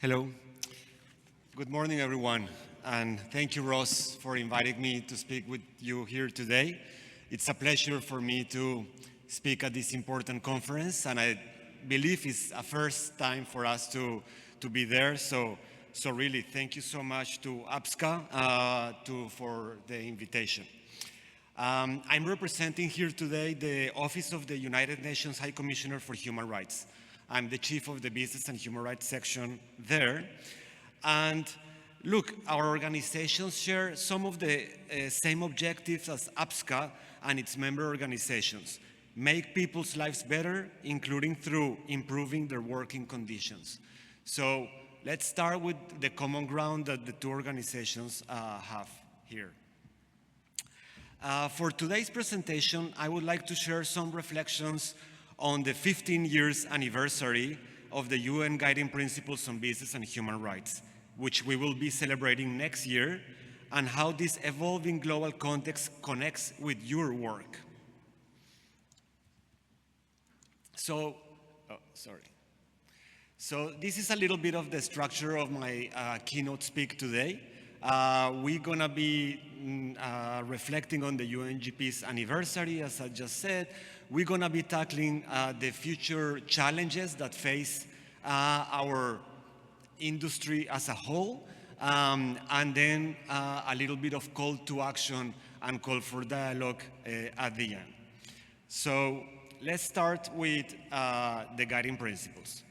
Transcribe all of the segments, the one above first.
Hello. Good morning, everyone. And thank you, Ross, for inviting me to speak with you here today. It's a pleasure for me to speak at this important conference, and I believe it's a first time for us to be there. So really, thank you so much to APSCA for the invitation. I'm representing here today the Office of the United Nations High Commissioner for Human Rights. I'm the chief of the Business and Human Rights section there. And look, our organizations share some of the same objectives as APSCA and its member organizations. Make people's lives better, including through improving their working conditions. So let's start with the common ground that the two organizations have here. For today's presentation, I would like to share some reflections on the 15 years anniversary of the UN Guiding Principles on Business and Human Rights, which we will be celebrating next year, and how this evolving global context connects with your work. So this is a little bit of the structure of my keynote speak today. We're gonna be reflecting on the UNGPs anniversary, as I just said. We're gonna be tackling the future challenges that face our industry as a whole, and then a little bit of call to action and call for dialogue at the end. So let's start with the guiding principles.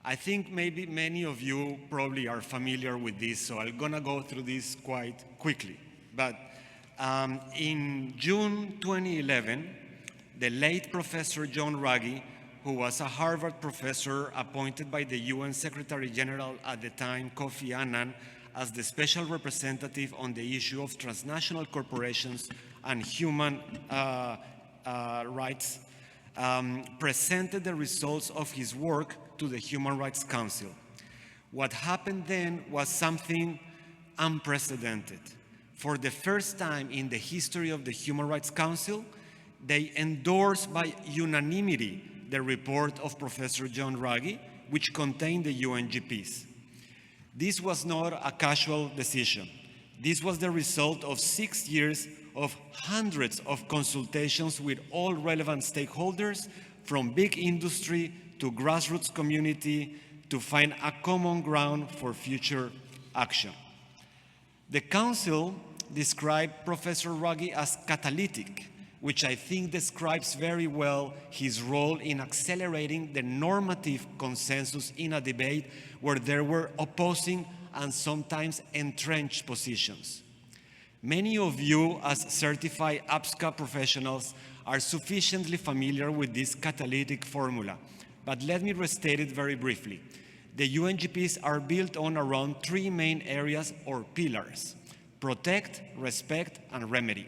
I think maybe many of you probably are familiar with this, so I'm gonna go through this quite quickly. But in June 2011, the late Professor John Ruggie, who was a Harvard professor appointed by the UN Secretary General at the time, Kofi Annan, as the special representative on the issue of transnational corporations and human rights, presented the results of his work to the Human Rights Council. What happened then was something unprecedented. For the first time in the history of the Human Rights Council, they endorsed by unanimity the report of Professor John Ruggie, which contained the UNGPs. This was not a casual decision. This was the result of 6 years of hundreds of consultations with all relevant stakeholders, from big industry to grassroots community, to find a common ground for future action. The Council described Professor Ruggie as catalytic, which I think describes very well his role in accelerating the normative consensus in a debate where there were opposing and sometimes entrenched positions. Many of you, as certified APSCA professionals, are sufficiently familiar with this catalytic formula, but let me restate it very briefly. The UNGPs are built on around 3 main areas or pillars: protect, respect, and remedy.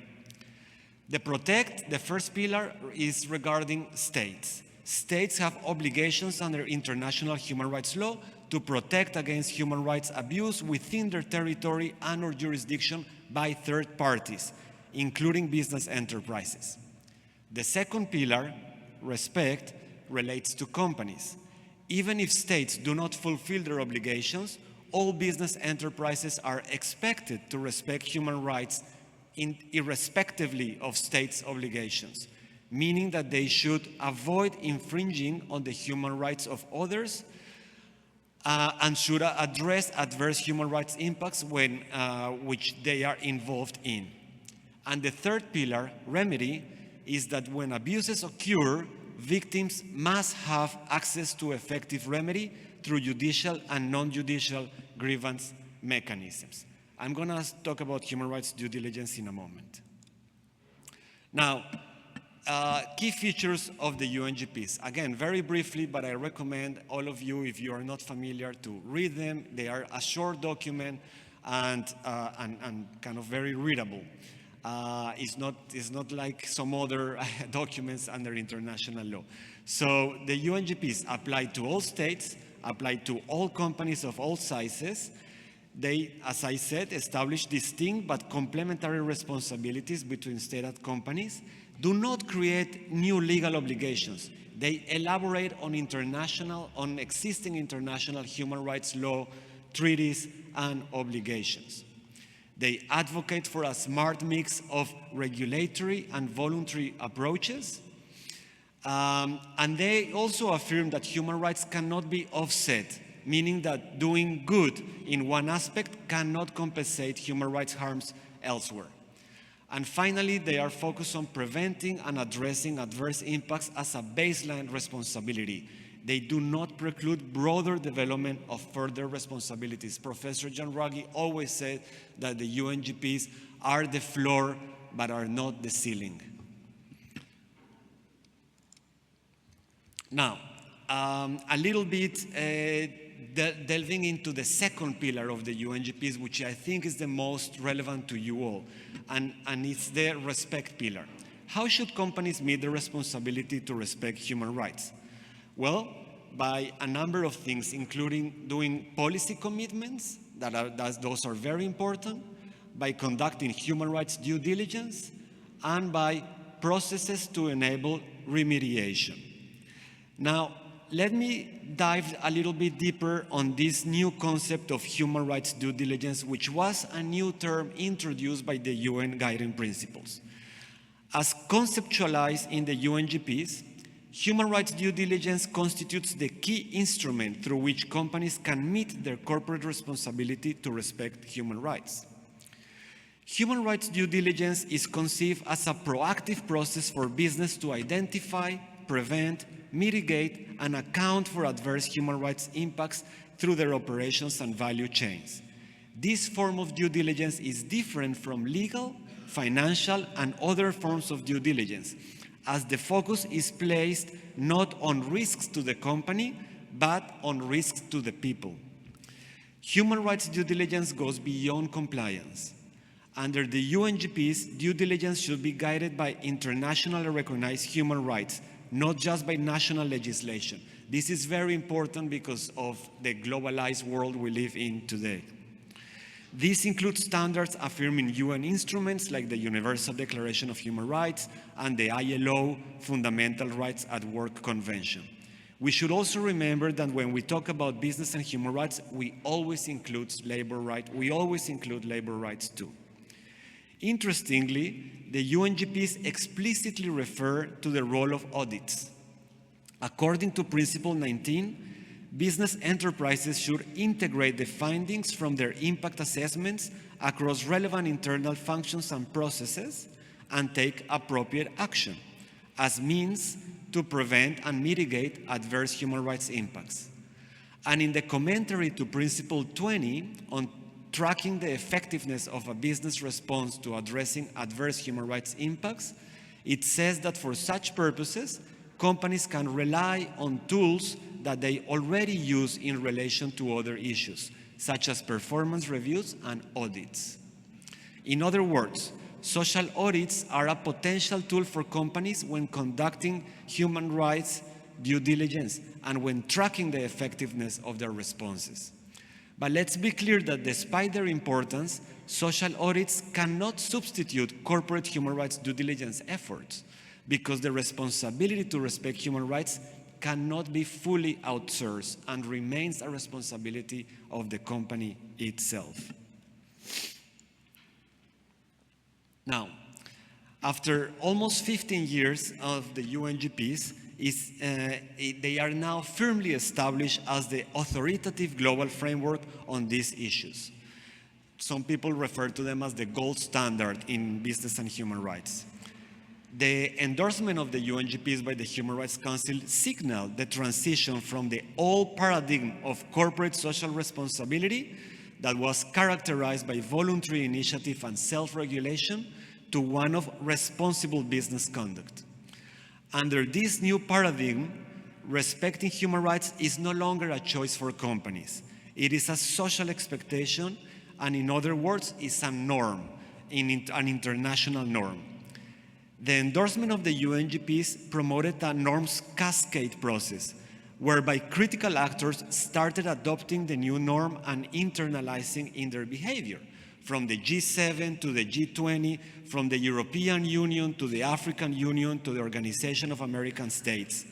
The protect, the first pillar, is regarding states. States have obligations under international human rights law to protect against human rights abuse within their territory and/or jurisdiction by third parties, including business enterprises. The second pillar, respect, relates to companies. Even if states do not fulfill their obligations, all business enterprises are expected to respect human rights irrespectively of states' obligations, meaning that they should avoid infringing on the human rights of others and should address adverse human rights impacts which they are involved in. And the third pillar, remedy, is that when abuses occur, victims must have access to effective remedy through judicial and non-judicial grievance mechanisms. I'm going to talk about human rights due diligence in a moment. Now, key features of the UNGPs. Again, very briefly, but I recommend all of you, if you are not familiar, to read them. They are a short document and kind of very readable. It's not like some other documents under international law. So the UNGPs apply to all states, apply to all companies of all sizes. They, as I said, establish distinct but complementary responsibilities between state and companies, do not create new legal obligations. They elaborate on existing international human rights law, treaties, and obligations. They advocate for a smart mix of regulatory and voluntary approaches. And they also affirm that human rights cannot be offset, meaning that doing good in one aspect cannot compensate human rights harms elsewhere. And finally, they are focused on preventing and addressing adverse impacts as a baseline responsibility. They do not preclude broader development of further responsibilities. Professor John Ruggie always said that the UNGPs are the floor, but are not the ceiling. Now, a little bit delving into the second pillar of the UNGPs, which I think is the most relevant to you all, and it's the respect pillar. How should companies meet the responsibility to respect human rights? Well, by a number of things, including doing policy commitments, those are very important, by conducting human rights due diligence, and by processes to enable remediation. Now, let me dive a little bit deeper on this new concept of human rights due diligence, which was a new term introduced by the UN Guiding Principles. As conceptualized in the UNGPs, human rights due diligence constitutes the key instrument through which companies can meet their corporate responsibility to respect human rights. Human rights due diligence is conceived as a proactive process for business to identify, prevent, mitigate, and account for adverse human rights impacts through their operations and value chains. This form of due diligence is different from legal, financial, and other forms of due diligence, as the focus is placed not on risks to the company, but on risks to the people. Human rights due diligence goes beyond compliance. Under the UNGPs, due diligence should be guided by internationally recognized human rights, not just by national legislation. This is very important because of the globalized world we live in today. This includes standards affirming UN instruments like the Universal Declaration of Human Rights and the ILO Fundamental Rights at Work Convention. We should also remember that when we talk about business and human rights, we always include labor rights too. Interestingly, the UNGPs explicitly refer to the role of audits. According to Principle 19, business enterprises should integrate the findings from their impact assessments across relevant internal functions and processes and take appropriate action as means to prevent and mitigate adverse human rights impacts. And in the commentary to Principle 20 on tracking the effectiveness of a business response to addressing adverse human rights impacts, it says that for such purposes, companies can rely on tools that they already use in relation to other issues, such as performance reviews and audits. In other words, social audits are a potential tool for companies when conducting human rights due diligence and when tracking the effectiveness of their responses. But let's be clear that despite their importance, social audits cannot substitute corporate human rights due diligence efforts because the responsibility to respect human rights cannot be fully outsourced and remains a responsibility of the company itself. Now, after almost 15 years of the UNGPs, they are now firmly established as the authoritative global framework on these issues. Some people refer to them as the gold standard in business and human rights. The endorsement of the UNGPs by the Human Rights Council signaled the transition from the old paradigm of corporate social responsibility that was characterized by voluntary initiative and self-regulation to one of responsible business conduct. Under this new paradigm, respecting human rights is no longer a choice for companies. It is a social expectation, and in other words, is a norm, an international norm. The endorsement of the UNGPs promoted a norms cascade process, whereby critical actors started adopting the new norm and internalizing in their behavior, from the G7 to the G20, from the European Union to the African Union to the Organization of American States.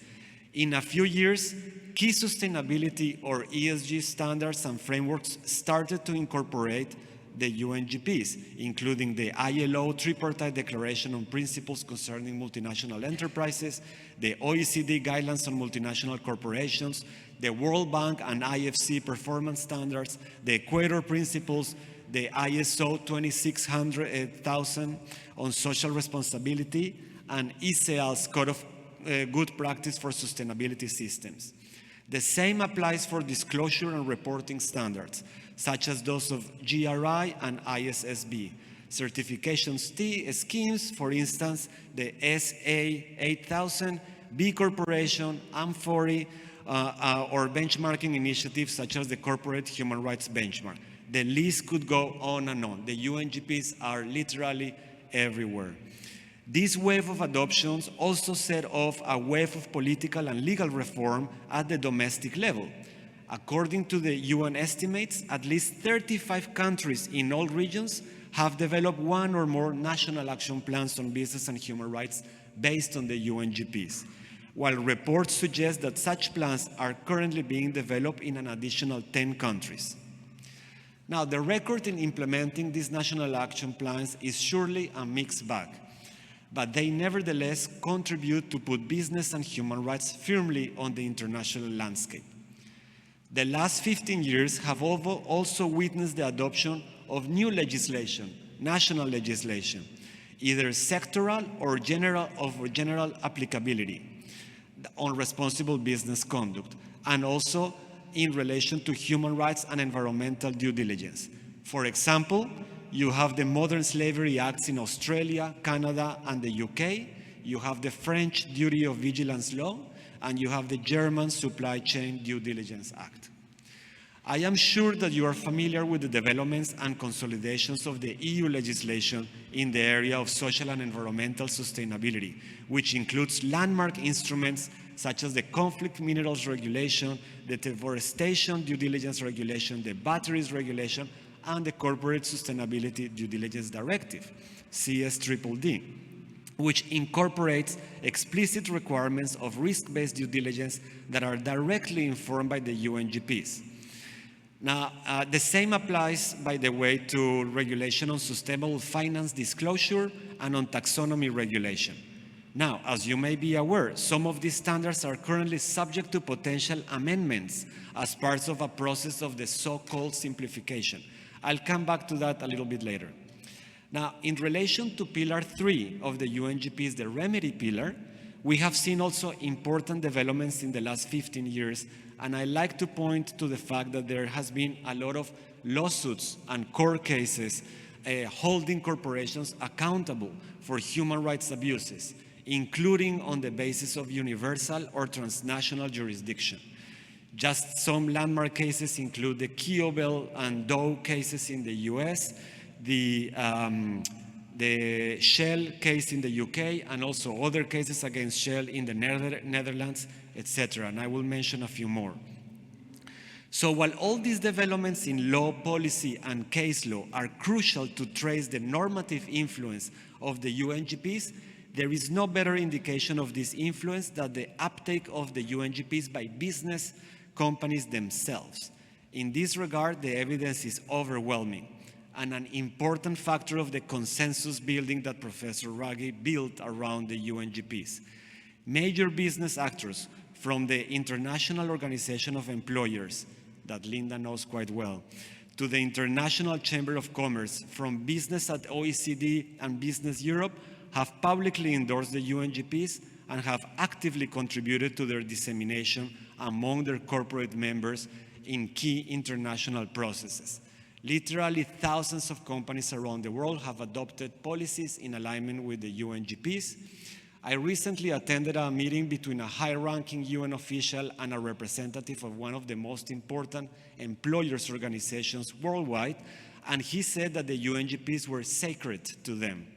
In a few years, key sustainability or ESG standards and frameworks started to incorporate the UNGPs, including the ILO Tripartite Declaration on Principles Concerning Multinational Enterprises, the OECD Guidelines on Multinational Corporations, the World Bank and IFC Performance Standards, the Equator Principles, the ISO 26000 on Social Responsibility, and ISEAL's Code of Good Practice for Sustainability Systems. The same applies for disclosure and reporting standards, such as those of GRI and ISSB. Certification schemes, for instance, the SA 8000, B Corporation, AMM40, or benchmarking initiatives such as the Corporate Human Rights Benchmark. The list could go on and on. The UNGPs are literally everywhere. This wave of adoptions also set off a wave of political and legal reform at the domestic level. According to the UN estimates, at least 35 countries in all regions have developed one or more national action plans on business and human rights based on the UNGPs, while reports suggest that such plans are currently being developed in an additional 10 countries. Now, the record in implementing these national action plans is surely a mixed bag, but they nevertheless contribute to put business and human rights firmly on the international landscape. The last 15 years have also witnessed the adoption of new legislation, national legislation, either sectoral or general applicability on responsible business conduct, and also in relation to human rights and environmental due diligence. For example, you have the Modern Slavery Acts in Australia, Canada, and the UK. You have the French Duty of Vigilance Law, and you have the German Supply Chain Due Diligence Act. I am sure that you are familiar with the developments and consolidations of the EU legislation in the area of social and environmental sustainability, which includes landmark instruments such as the Conflict Minerals Regulation, the Deforestation Due Diligence Regulation, the Batteries Regulation, and the Corporate Sustainability Due Diligence Directive, CSDDD, which incorporates explicit requirements of risk-based due diligence that are directly informed by the UNGPs. Now, the same applies, by the way, to regulation on sustainable finance disclosure and on taxonomy regulation. Now, as you may be aware, some of these standards are currently subject to potential amendments as part of a process of the so-called simplification. I'll come back to that a little bit later. Now, in relation to Pillar 3 of the UNGPs, the remedy pillar, we have seen also important developments in the last 15 years, and I like to point to the fact that there has been a lot of lawsuits and court cases holding corporations accountable for human rights abuses, including on the basis of universal or transnational jurisdiction. Just some landmark cases include the Kiobel and Doe cases in the US, the Shell case in the UK, and also other cases against Shell in the Netherlands, etc. And I will mention a few more. So while all these developments in law, policy, and case law are crucial to trace the normative influence of the UNGPs, there is no better indication of this influence than the uptake of the UNGPs by business companies themselves. In this regard, the evidence is overwhelming and an important factor of the consensus building that Professor Raggi built around the UNGPs. Major business actors, from the International Organization of Employers, that Linda knows quite well, to the International Chamber of Commerce, from business at OECD and Business Europe, have publicly endorsed the UNGPs and have actively contributed to their dissemination among their corporate members in key international processes. Literally thousands of companies around the world have adopted policies in alignment with the UNGPs. I recently attended a meeting between a high-ranking UN official and a representative of one of the most important employers' organizations worldwide, and he said that the UNGPs were sacred to them.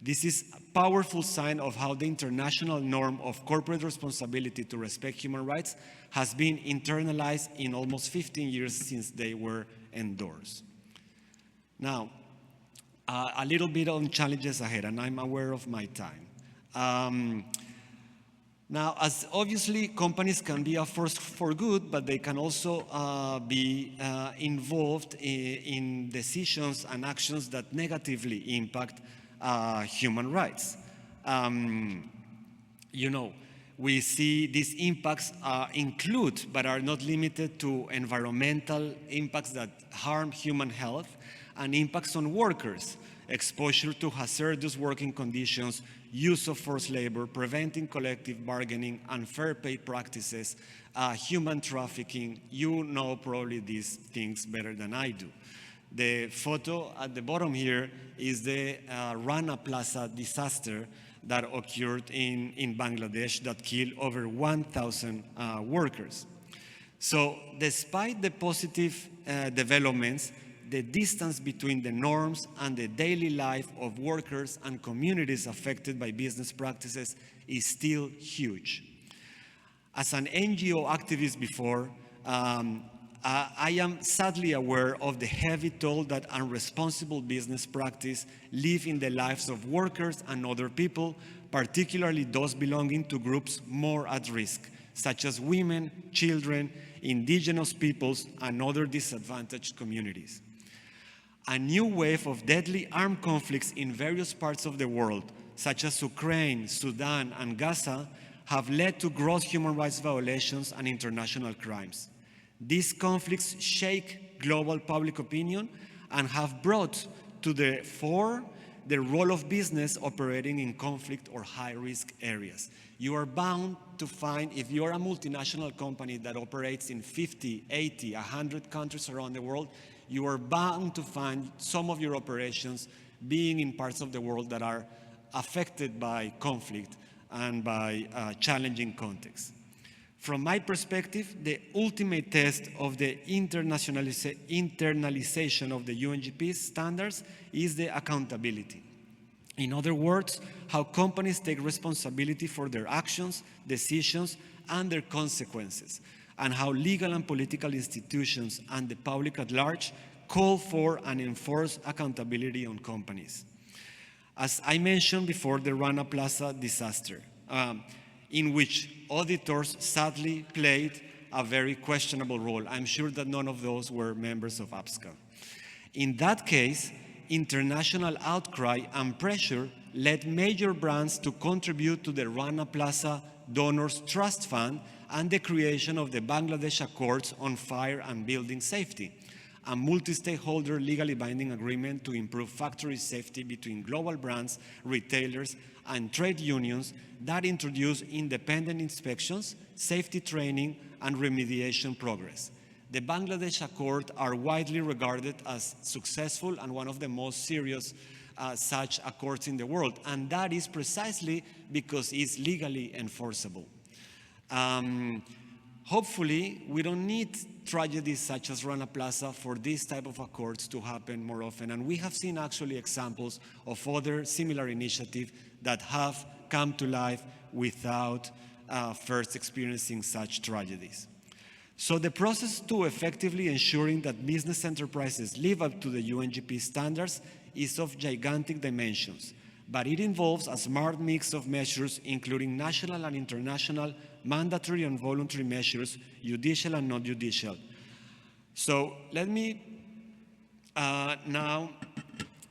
This is a powerful sign of how the international norm of corporate responsibility to respect human rights has been internalized in almost 15 years since they were endorsed. Now, a little bit on challenges ahead, and I'm aware of my time. Now, as obviously companies can be a force for good, but they can also be involved in decisions and actions that negatively impact human rights. You know, we see these impacts include, but are not limited to, environmental impacts that harm human health and impacts on workers, exposure to hazardous working conditions, use of forced labor, preventing collective bargaining, unfair pay practices, human trafficking. You know probably these things better than I do. The photo at the bottom here is the Rana Plaza disaster that occurred in Bangladesh that killed over 1,000 workers. So despite the positive developments, the distance between the norms and the daily life of workers and communities affected by business practices is still huge. As an NGO activist before, I am sadly aware of the heavy toll that unresponsible business practice leave in the lives of workers and other people, particularly those belonging to groups more at risk, such as women, children, indigenous peoples, and other disadvantaged communities. A new wave of deadly armed conflicts in various parts of the world, such as Ukraine, Sudan, and Gaza, have led to gross human rights violations and international crimes. These conflicts shake global public opinion and have brought to the fore the role of business operating in conflict or high-risk areas. You are bound to find, if you're a multinational company that operates in 50, 80, 100 countries around the world, you are bound to find some of your operations being in parts of the world that are affected by conflict and by challenging contexts. From my perspective, the ultimate test of the internalization of the UNGPs standards is the accountability. In other words, how companies take responsibility for their actions, decisions, and their consequences, and how legal and political institutions and the public at large call for and enforce accountability on companies. As I mentioned before, the Rana Plaza disaster, in which auditors sadly played a very questionable role. I'm sure that none of those were members of APSCA. In that case, international outcry and pressure led major brands to contribute to the Rana Plaza Donors Trust Fund and the creation of the Bangladesh Accords on Fire and Building Safety, a multi-stakeholder legally binding agreement to improve factory safety between global brands, retailers, and trade unions that introduce independent inspections, safety training, and remediation progress. The Bangladesh Accord are widely regarded as successful and one of the most serious such accords in the world, and that is precisely because it's legally enforceable. Hopefully, we don't need tragedies such as Rana Plaza for this type of accords to happen more often, and we have seen actually examples of other similar initiatives that have come to life without first experiencing such tragedies. So the process to effectively ensuring that business enterprises live up to the UNGP standards is of gigantic dimensions, but it involves a smart mix of measures including national and international, mandatory and voluntary measures, judicial and non-judicial. So let me now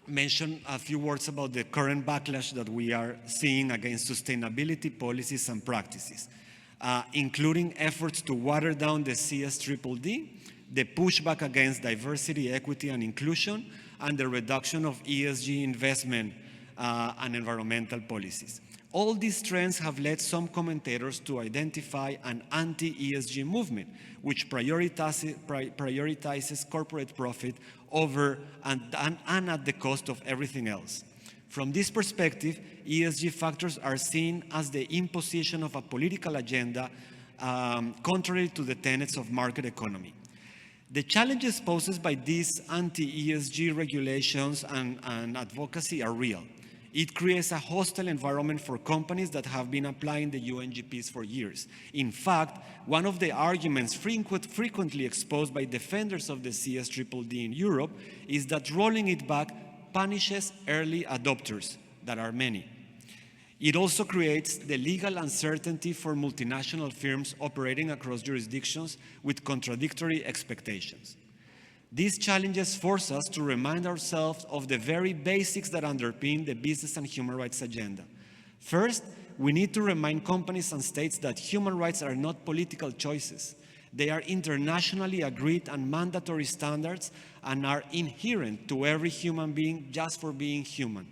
mention a few words about the current backlash that we are seeing against sustainability policies and practices, including efforts to water down the CSDDD, the pushback against diversity, equity, and inclusion, and the reduction of ESG investment and environmental policies. All these trends have led some commentators to identify an anti-ESG movement, which prioritizes corporate profit over and at the cost of everything else. From this perspective, ESG factors are seen as the imposition of a political agenda contrary to the tenets of market economy. The challenges posed by these anti-ESG regulations and advocacy are real. It creates a hostile environment for companies that have been applying the UNGPs for years. In fact, one of the arguments frequently exposed by defenders of the CSDDD in Europe is that rolling it back punishes early adopters, that are many. It also creates the legal uncertainty for multinational firms operating across jurisdictions with contradictory expectations. These challenges force us to remind ourselves of the very basics that underpin the business and human rights agenda. First, we need to remind companies and states that human rights are not political choices. They are internationally agreed and mandatory standards and are inherent to every human being just for being human.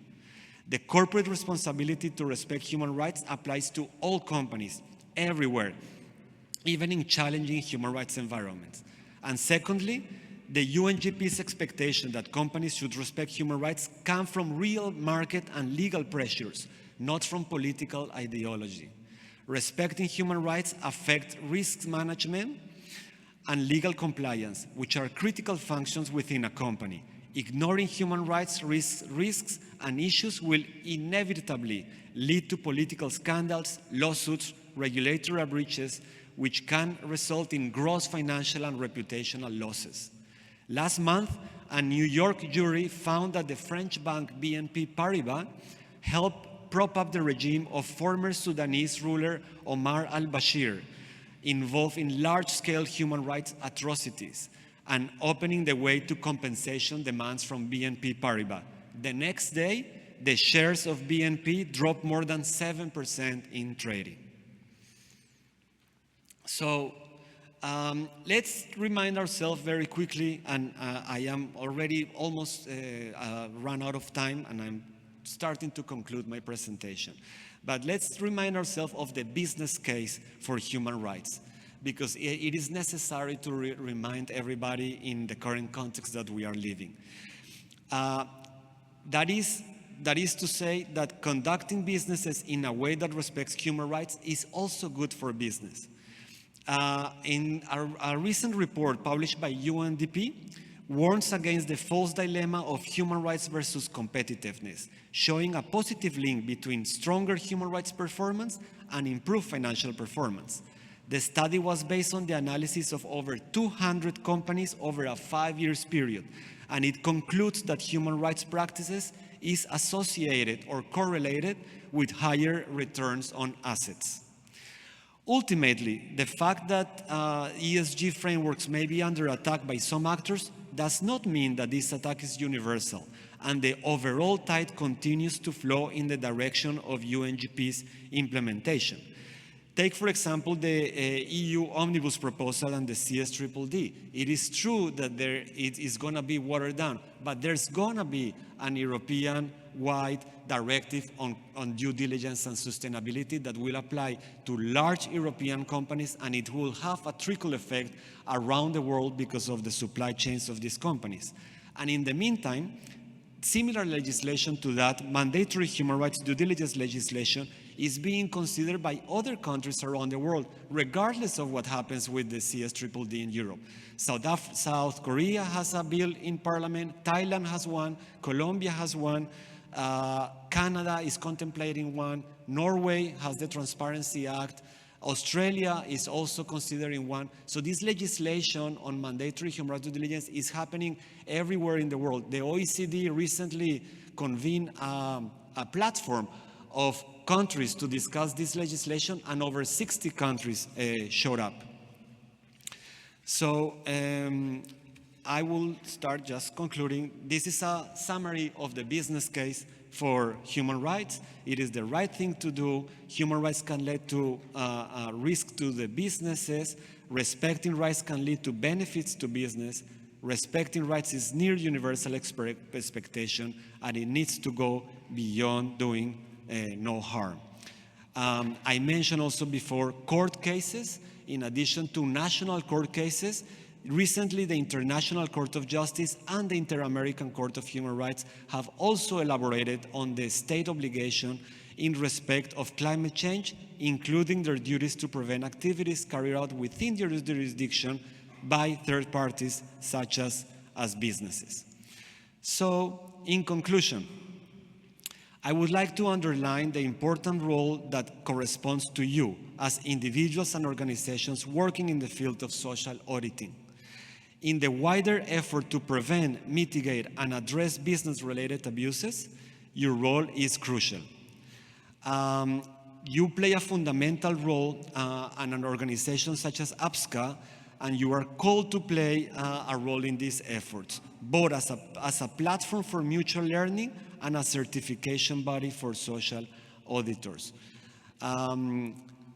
The corporate responsibility to respect human rights applies to all companies, everywhere, even in challenging human rights environments. And secondly, the UNGPs' expectation that companies should respect human rights come from real market and legal pressures, not from political ideology. Respecting human rights affects risk management and legal compliance, which are critical functions within a company. Ignoring human rights risks and issues will inevitably lead to political scandals, lawsuits, regulatory breaches, which can result in gross financial and reputational losses. Last month, a New York jury found that the French bank BNP Paribas helped prop up the regime of former Sudanese ruler Omar al-Bashir, involved in large-scale human rights atrocities, and opening the way to compensation demands from BNP Paribas. The next day, the shares of BNP dropped more than 7% in trading. So let's remind ourselves very quickly, and I am already almost run out of time, and I'm starting to conclude my presentation. But let's remind ourselves of the business case for human rights, because it is necessary to remind everybody in the current context that we are living. That is to say that conducting businesses in a way that respects human rights is also good for business. In a recent report published by UNDP, warns against the false dilemma of human rights versus competitiveness, showing a positive link between stronger human rights performance and improved financial performance. The study was based on the analysis of over 200 companies over a 5-year period, and it concludes that human rights practices is associated or correlated with higher returns on assets. Ultimately, the fact that ESG frameworks may be under attack by some actors does not mean that this attack is universal, and the overall tide continues to flow in the direction of UNGPs implementation. Take, for example, the EU Omnibus proposal and the CSDDD. It is true that it is going to be watered down, but there's going to be an European-wide directive on due diligence and sustainability that will apply to large European companies, and it will have a trickle effect around the world because of the supply chains of these companies. And in the meantime, similar legislation to that, mandatory human rights due diligence legislation, is being considered by other countries around the world, regardless of what happens with the CSDDD in Europe. South Korea has a bill in parliament, Thailand has one, Colombia has one, Canada is contemplating one, Norway has the Transparency Act, Australia is also considering one. So this legislation on mandatory human rights due diligence is happening everywhere in the world. The OECD recently convened a platform of countries to discuss this legislation, and over 60 countries showed up. So I will start just concluding. This is a summary of the business case for human rights. It is the right thing to do. Human rights can lead to risk to the businesses. Respecting rights can lead to benefits to business. Respecting rights is near universal expectation, and it needs to go beyond doing no harm. I mentioned also before court cases. In addition to national court cases, recently the International Court of Justice and the Inter-American Court of Human Rights have also elaborated on the state obligation in respect of climate change, including their duties to prevent activities carried out within their jurisdiction by third parties such as businesses. So, in conclusion, I would like to underline the important role that corresponds to you as individuals and organizations working in the field of social auditing. In the wider effort to prevent, mitigate, and address business-related abuses, your role is crucial. You play a fundamental role in an organization such as APSCA, and you are called to play a role in these efforts, both as a platform for mutual learning and a certification body for social auditors.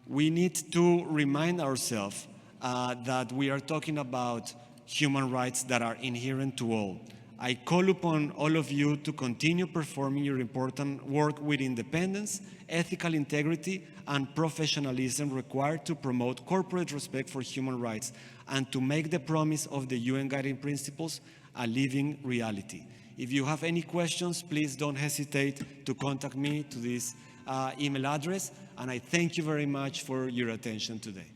We need to remind ourselves that we are talking about human rights that are inherent to all. I call upon all of you to continue performing your important work with independence, ethical integrity, and professionalism required to promote corporate respect for human rights and to make the promise of the UN Guiding Principles a living reality. If you have any questions, please don't hesitate to contact me to this email address, and I thank you very much for your attention today.